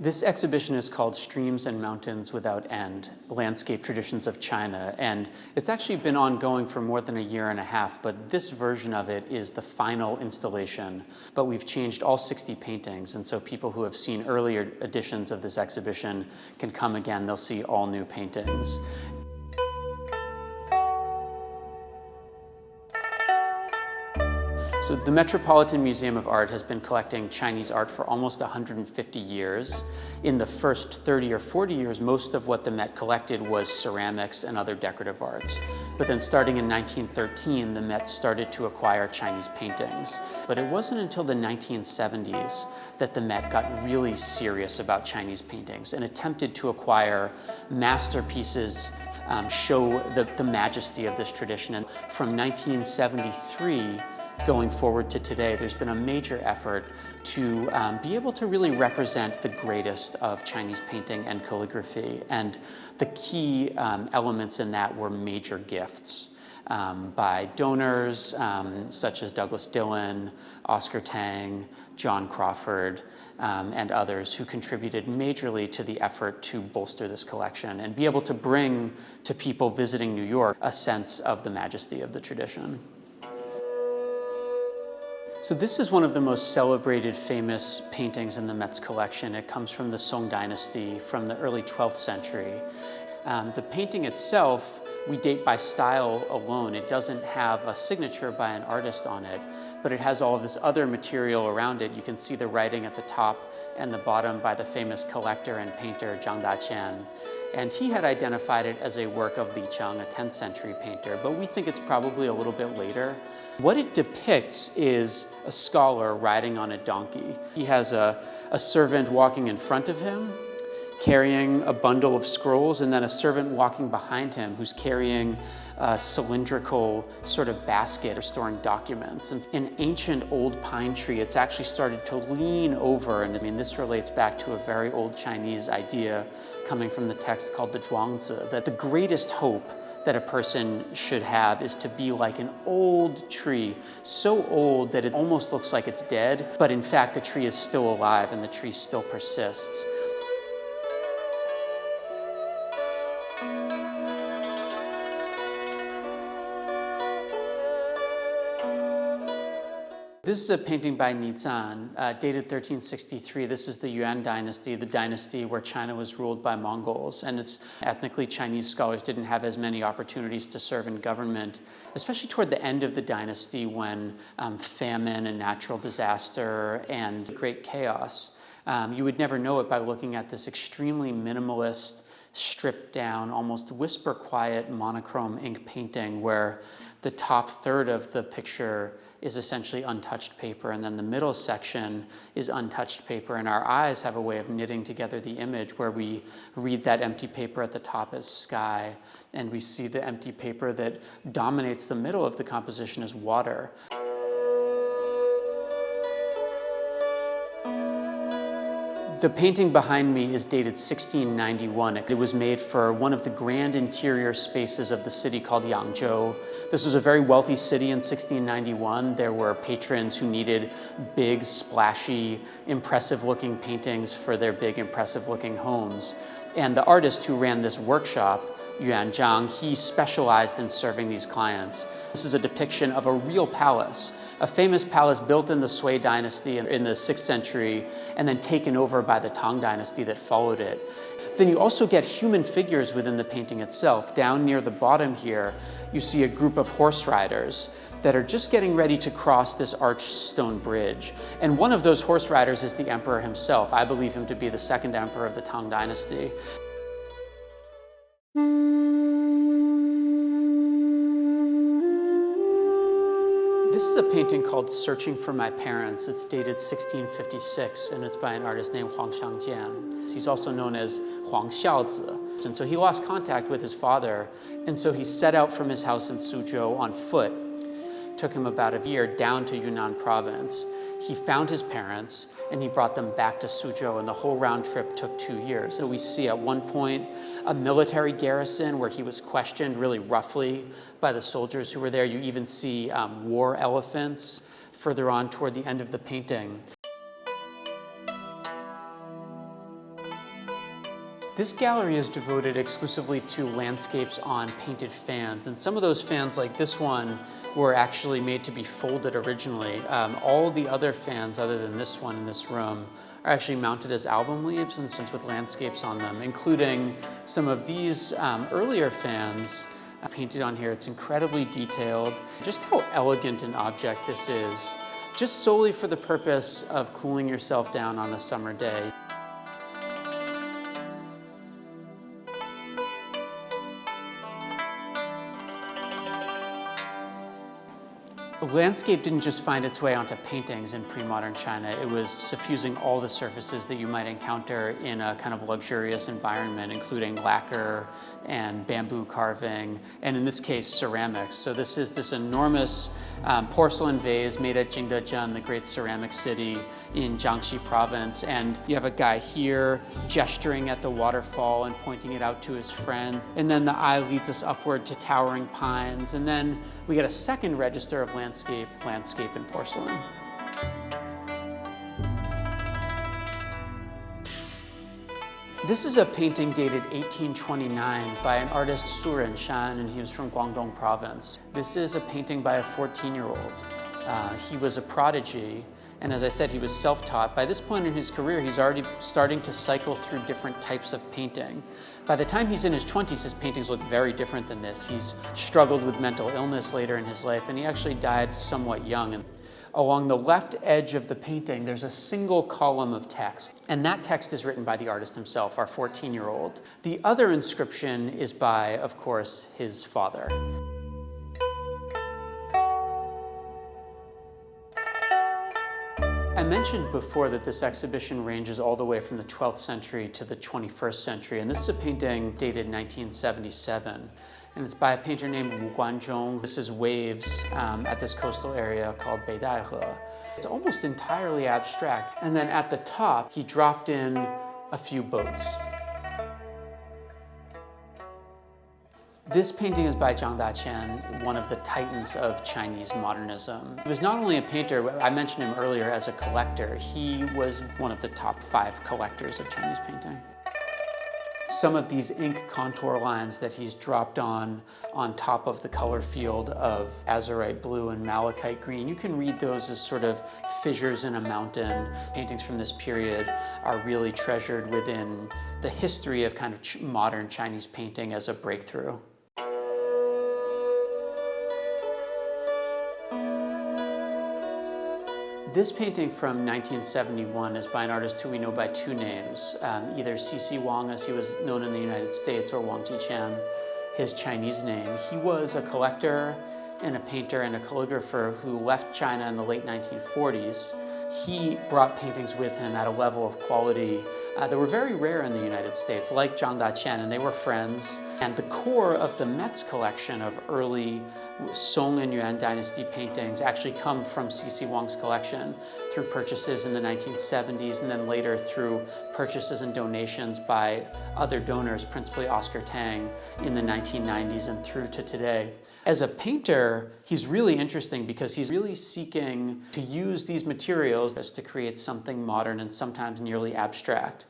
This exhibition is called Streams and Mountains Without End, Landscape Traditions of China, and it's actually been ongoing for more than a year and a half, but this version of it is the final installation. But we've changed all 60 paintings, and so people who have seen earlier editions of this exhibition can come again. They'll see all new paintings. So the Metropolitan Museum of Art has been collecting Chinese art for almost 150 years. In the first 30 or 40 years, most of what the Met collected was ceramics and other decorative arts. But then starting in 1913, the Met started to acquire Chinese paintings. But it wasn't until the 1970s that the Met got really serious about Chinese paintings and attempted to acquire masterpieces show the majesty of this tradition. And from 1973, going forward to today, there's been a major effort to be able to really represent the greatest of Chinese painting and calligraphy. And the key elements in that were major gifts by donors such as Douglas Dillon, Oscar Tang, John Crawford, and others who contributed majorly to the effort to bolster this collection and be able to bring to people visiting New York a sense of the majesty of the tradition. So this is one of the most celebrated, famous paintings in the Met's collection. It comes from the Song Dynasty from the early 12th century. The painting itself, we date by style alone. It doesn't have a signature by an artist on it, but it has all of this other material around it. You can see the writing at the top and the bottom by the famous collector and painter Zhang Daqian. And he had identified it as a work of Li Cheng, a 10th century painter, but we think it's probably a little bit later. What it depicts is a scholar riding on a donkey. He has a servant walking in front of him, carrying a bundle of scrolls, and then a servant walking behind him who's carrying a cylindrical sort of basket or storing documents. And an ancient old pine tree, it's actually started to lean over, and I mean, this relates back to a very old Chinese idea coming from the text called the Zhuangzi, that the greatest hope that a person should have is to be like an old tree, so old that it almost looks like it's dead, but in fact the tree is still alive and the tree still persists. This is a painting by Ni Zan, dated 1363. This is the Yuan dynasty, the dynasty where China was ruled by Mongols. And it's ethnically Chinese scholars didn't have as many opportunities to serve in government, especially toward the end of the dynasty when famine and natural disaster and great chaos. You would never know it by looking at this extremely minimalist, stripped down, almost whisper quiet monochrome ink painting where the top third of the picture is essentially untouched paper, and then the middle section is untouched paper, and our eyes have a way of knitting together the image where we read that empty paper at the top as sky, and we see the empty paper that dominates the middle of the composition as water. The painting behind me is dated 1691. It was made for one of the grand interior spaces of the city called Yangzhou. This was a very wealthy city in 1691. There were patrons who needed big, splashy, impressive-looking paintings for their big, impressive-looking homes. And the artist who ran this workshop, Yuan Zhang, he specialized in serving these clients. This is a depiction of a real palace, a famous palace built in the Sui dynasty in the 6th century and then taken over by the Tang dynasty that followed it. Then you also get human figures within the painting itself. Down near the bottom here, you see a group of horse riders that are just getting ready to cross this arched stone bridge. And one of those horse riders is the emperor himself. I believe him to be the second emperor of the Tang dynasty. This is a painting called Searching for My Parents. It's dated 1656, and it's by an artist named Huang Shangjian. He's also known as Huang Xiaozi. And so he lost contact with his father, and so he set out from his house in Suzhou on foot. It took him about a year down to Yunnan province. He found his parents, and he brought them back to Suzhou, and the whole round trip took 2 years. So we see at one point a military garrison where he was questioned really roughly by the soldiers who were there. You even see war elephants further on toward the end of the painting. This gallery is devoted exclusively to landscapes on painted fans, and some of those fans, like this one, were actually made to be folded originally. All the other fans, other than this one in this room, are actually mounted as album leaves and since with landscapes on them, including some of these earlier fans painted on here. It's incredibly detailed. Just how elegant an object this is, just solely for the purpose of cooling yourself down on a summer day. Landscape didn't just find its way onto paintings in pre-modern China. It was suffusing all the surfaces that you might encounter in a kind of luxurious environment, including lacquer and bamboo carving, and in this case, ceramics. So this is this enormous porcelain vase made at Jingdezhen, the great ceramic city in Jiangxi province. And you have a guy here gesturing at the waterfall and pointing it out to his friends. And then the eye leads us upward to towering pines. And then we get a second register of landscape and porcelain. This is a painting dated 1829 by an artist Su Renshan, and he was from Guangdong province. This is a painting by a 14-year-old. He was a prodigy, and as I said, he was self-taught. By this point in his career, he's already starting to cycle through different types of painting. By the time he's in his 20s, his paintings look very different than this. He's struggled with mental illness later in his life, and he actually died somewhat young. And along the left edge of the painting, there's a single column of text, and that text is written by the artist himself, our 14-year-old. The other inscription is by, of course, his father. I mentioned before that this exhibition ranges all the way from the 12th century to the 21st century, and this is a painting dated 1977. And it's by a painter named Wu Guanzhong. This is waves at this coastal area called Beidaihe. It's almost entirely abstract. And then at the top, he dropped in a few boats. This painting is by Zhang Daqian, one of the titans of Chinese modernism. He was not only a painter, I mentioned him earlier as a collector. He was one of the top 5 collectors of Chinese painting. Some of these ink contour lines that he's dropped on top of the color field of azurite blue and malachite green, you can read those as sort of fissures in a mountain. Paintings from this period are really treasured within the history of kind of modern Chinese painting as a breakthrough. This painting from 1971 is by an artist who we know by 2 names, either C.C. Wang, as he was known in the United States, or Wang Jiqian, his Chinese name. He was a collector and a painter and a calligrapher who left China in the late 1940s. He brought paintings with him at a level of quality that were very rare in the United States, like Zhang Daqian, and they were friends. And the core of the Metz collection of early Song and Yuan dynasty paintings actually come from C.C. Wang's collection through purchases in the 1970s and then later through purchases and donations by other donors, principally Oscar Tang, in the 1990s and through to today. As a painter, he's really interesting because he's really seeking to use these materials to create something modern and sometimes nearly abstract.